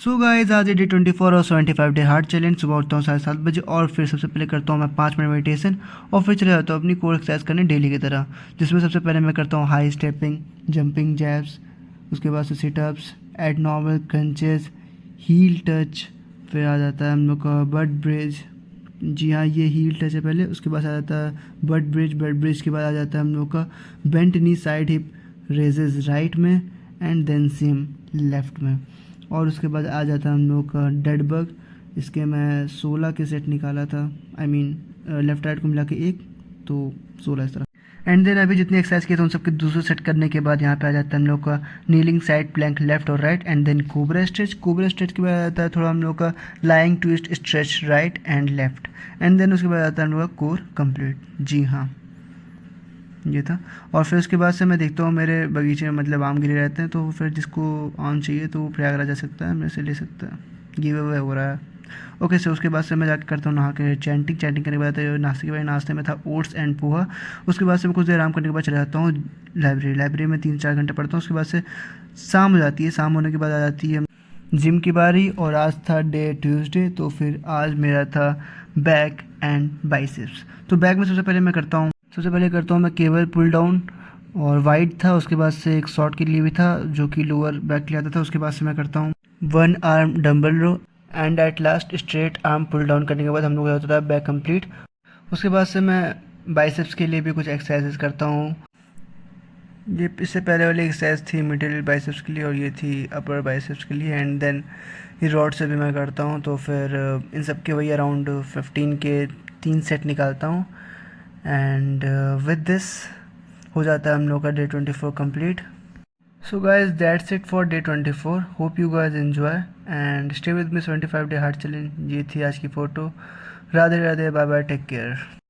So guys आज है day 24 और 75 डे हार्ट चैलेंज। सुबह उठता हूँ 7:30 बजे और फिर सबसे पहले करता हूँ मैं 5 मिनट मेडिटेशन और फिर चले जाता हूँ अपनी कोर एक्सरसाइज करने डेली की तरह, जिसमें सबसे पहले मैं करता हूँ हाई स्टेपिंग, जंपिंग जैब्स, उसके बाद से situps, and normal crunches, heel touch, फिर आ जाता है हम लोग का बट ब्रिज। जी हाँ, ये हील टच है पहले, उसके बाद आ जाता है बट ब्रिज के बाद आ जाता है हम लोग का बेंट नी साइड हिप रेजेस राइट में एंड देन सेम लेफ्ट में। और उसके बाद आ जाता है हम लोग का डेड बग। इसके मैं 16 के सेट निकाला था, आई मीन लेफ्ट राइट को मिला के एक, तो 16 इस तरह। एंड देन अभी जितनी एक्सरसाइज किए थे उन सबके दूसरे सेट करने के बाद यहाँ पे आ जाता है हम लोग का नीलिंग साइड प्लैंक लेफ्ट और right and then cobra stretch. Cobra stretch के बाद आ जाता है थोड़ा हम लोग का lying twist stretch right and left and then उसके बाद आता है हम लोग का कोर कंप्लीट। जी हाँ, ये था। और फिर उसके बाद से मैं देखता हूँ मेरे बगीचे में मतलब आम गिरे रहते हैं, तो फिर जिसको आम चाहिए तो वो प्रयागराज जा सकता है, मेरे से ले सकता है, गिव अवे हो रहा है। ओके सर, उसके बाद से मैं जाकर करता हूँ नहा के चैंटिंग करने के बाद नाश्ते के बाद नाश्ते में था ओट्स एंड पोहा। उसके बाद से मैं कुछ देर आराम करने के बाद चला जाता हूँ लाइब्रेरी में 3-4 घंटे पढ़ता हूँ। उसके बाद से शाम हो जाती है, शाम होने के बाद आ जाती है जिम की बारी। और आज था डे ट्यूसडे, तो फिर आज मेरा था बैक एंड बाइसेप्स। तो बैक में सबसे पहले करता हूँ मैं केबल पुल डाउन और वाइड था, उसके बाद से एक शॉर्ट के लिए भी था जो कि लोअर बैक के लिए आता था। उसके बाद से मैं करता हूँ 1 arm dumbbell row and at last straight arm pull down करने के बाद हम लोग का होता था बैक कंप्लीट। उसके बाद से मैं बाइसेप्स के लिए भी कुछ एक्सरसाइजेस करता हूँ। ये इससे पहले वाली एक्सरसाइज थी मिडिल बाइसेप्स के लिए और ये थी अपर बाइसेप्स के लिए। एंड देन ये रॉड से भी मैं करता हूँ, तो फिर इन सब के वही अराउंड 15 के 3 सेट निकालता हूँ। एंड विद दिस हो जाता है हम लोग का day 24 complete. So guys that's it for day 24। Hope you guys enjoy and stay with me 75 day hard challenge. ये थी आज की photo. Radhe Radhe, bye bye, take care.